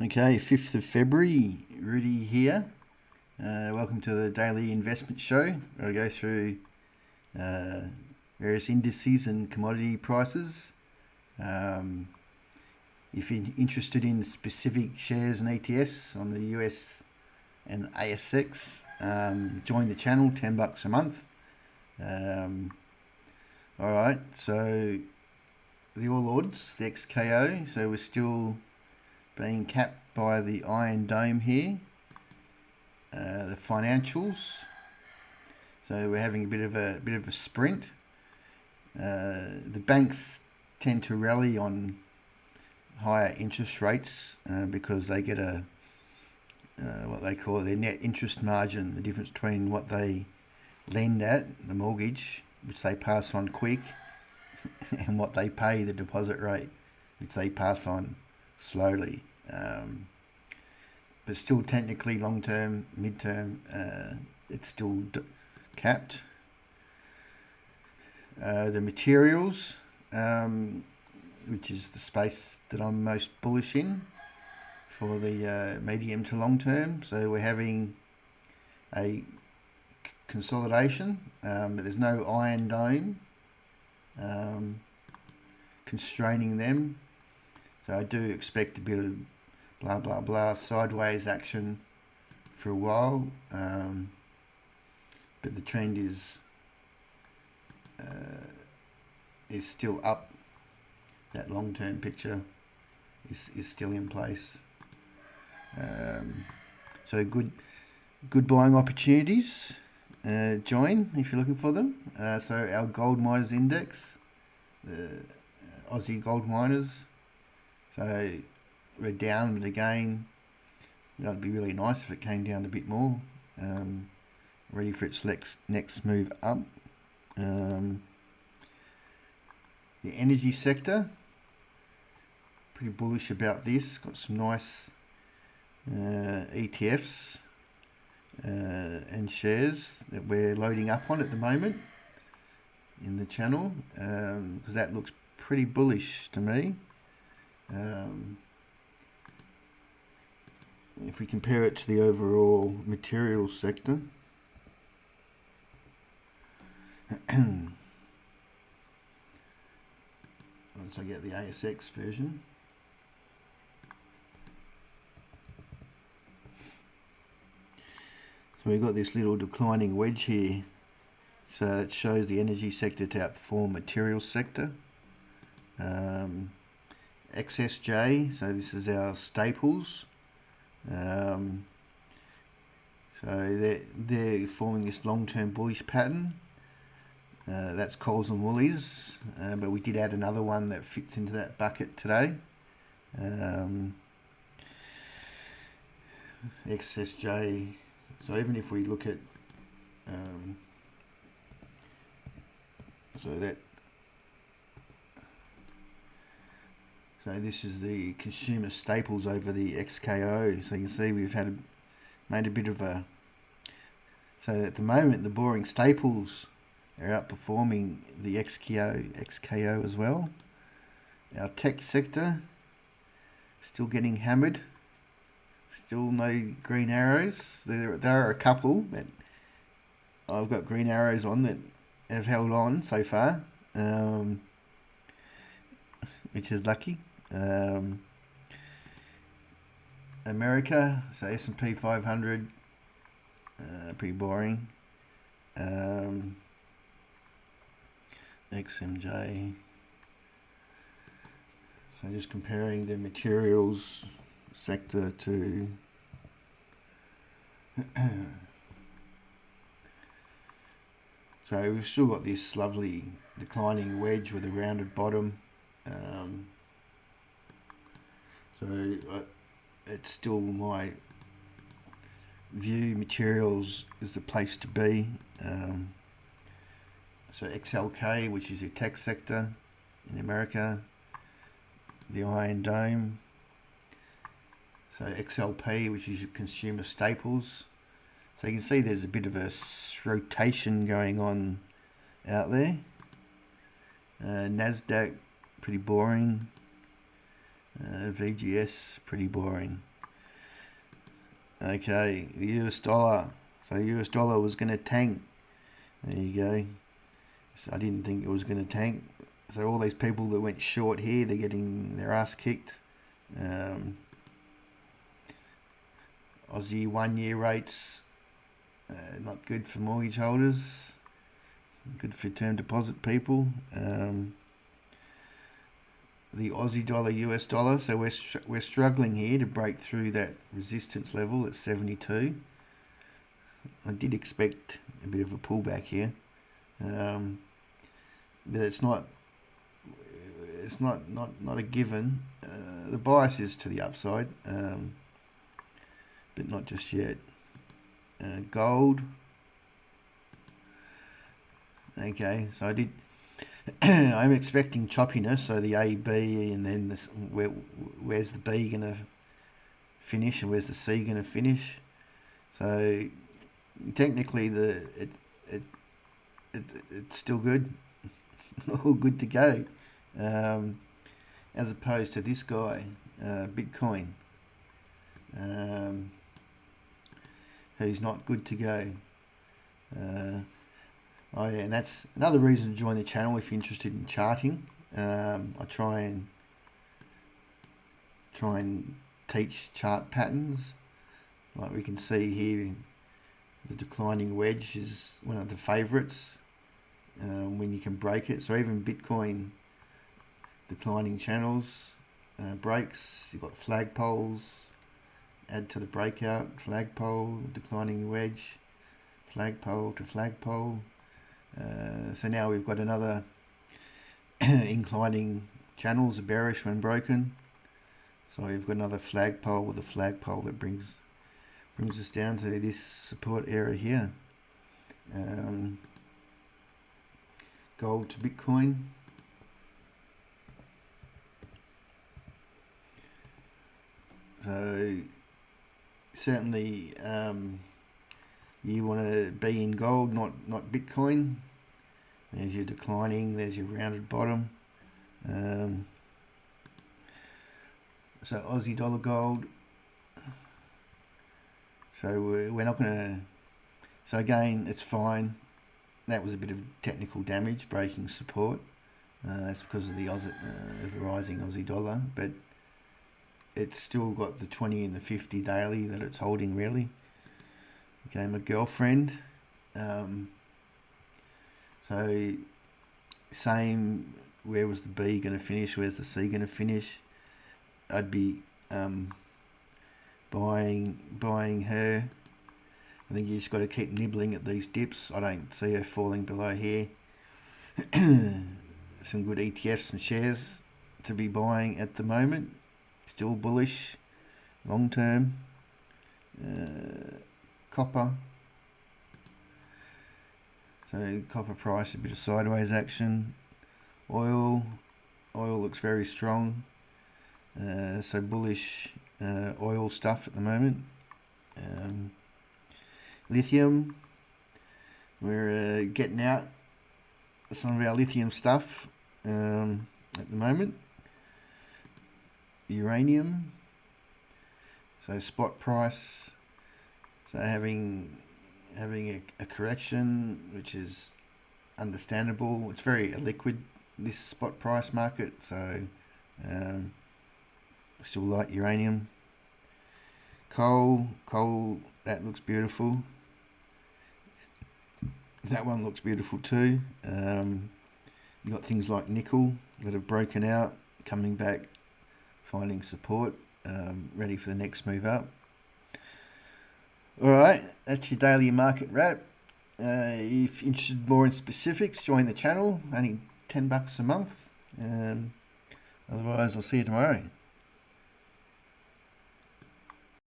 Okay, 5th of February, Rudy here. Welcome to the Daily Investment Show, where I go through various indices and commodity prices. If you're interested in specific shares and ETFs on the US and ASX, join the channel, $10 a month. Alright, so the All Ords, the XKO, so we're still being capped by the Iron Dome here. The financials, so we're having a bit of a sprint. The banks tend to rally on higher interest rates because they get what they call their net interest margin, the difference between what they lend at, the mortgage, which they pass on quick, and what they pay, the deposit rate, which they pass on slowly. But still technically long-term, mid-term, it's still capped. The materials, which is the space that I'm most bullish in for the medium to long term. So we're having a consolidation, but there's no Iron Dome constraining them. So I do expect a bit of blah blah blah sideways action for a while, but the trend is still up. That long-term picture is still in place. So good buying opportunities. Join if you're looking for them. So our gold miners index, the Aussie gold miners. So we're down, but again, that'd be really nice if it came down a bit more. Ready for its next move up. The energy sector, pretty bullish about this. Got some nice ETFs and shares that we're loading up on at the moment in the channel, because that looks pretty bullish to me. If we compare it to the overall materials sector, once I get the ASX version, so we've got this little declining wedge here, so it shows the energy sector to outperform materials sector. XSJ, so this is our staples. So they're forming this long-term bullish pattern. That's Coles and Woolies, but we did add another one that fits into that bucket today. XSJ. So even if we look at so this is the consumer staples over the XKO. So you can see we've made a bit of a. So at the moment, the boring staples are outperforming the XKO as well. Our tech sector still getting hammered. Still no green arrows. There are a couple that I've got green arrows on that have held on so far, which is lucky. America, so S&P 500, pretty boring. XMJ. So just comparing the materials sector to so we've still got this lovely declining wedge with a rounded bottom. It's still my view, materials is the place to be. So XLK, which is your tech sector in America, the Iron Dome. So XLP, which is your consumer staples. So you can see there's a bit of a rotation going on out there. NASDAQ, pretty boring. VGS, pretty boring. Okay, the US dollar. So US dollar was going to tank. There you go. So I didn't think it was going to tank. So all these people that went short here, they're getting their ass kicked. Aussie 1 year rates, not good for mortgage holders. Good for term deposit people. The Aussie dollar, US dollar. So we're struggling here to break through that resistance level at 72. I did expect a bit of a pullback here, but it's not a given. The bias is to the upside, but not just yet. Gold. Okay, so I did. I'm expecting choppiness. So the A, B, and then this, where's the B going to finish, and where's the C going to finish? So technically, it's still good, all good to go. As opposed to this guy, Bitcoin, who's not good to go. Oh yeah, and that's another reason to join the channel if you're interested in charting. I try and teach chart patterns. Like we can see here, the declining wedge is one of the favorites when you can break it. So even Bitcoin declining channels, breaks, you've got flagpoles, add to the breakout, flagpole, declining wedge, flagpole to flagpole. So now we've got another inclining channels, a bearish when broken. So we've got another flagpole with a flagpole that brings us down to this support area here. Gold to Bitcoin. So certainly you want to be in gold, not Bitcoin. There's your declining, there's your rounded bottom. So Aussie dollar gold. So we're not going to. So again, it's fine. That was a bit of technical damage, breaking support. That's because of the rising Aussie dollar, but it's still got the 20 and the 50 daily that it's holding really. Okay, my girlfriend. So same. Where was the B going to finish? Where's the C going to finish? I'd be buying her. I think you just got to keep nibbling at these dips. I don't see her falling below here. Some good ETFs and shares to be buying at the moment. Still bullish, long term. Copper. So copper price, a bit of sideways action. Oil looks very strong. So bullish oil stuff at the moment. Lithium, we're getting out some of our lithium stuff at the moment. Uranium, so spot price, so having a correction, which is understandable. It's very illiquid, this spot price market, so still like uranium. Coal, that looks beautiful. That one looks beautiful too. You've got things like nickel that have broken out, coming back, finding support, ready for the next move up. Alright, that's your daily market wrap. If you're interested more in specifics, join the channel. Only $10 a month. Otherwise, I'll see you tomorrow.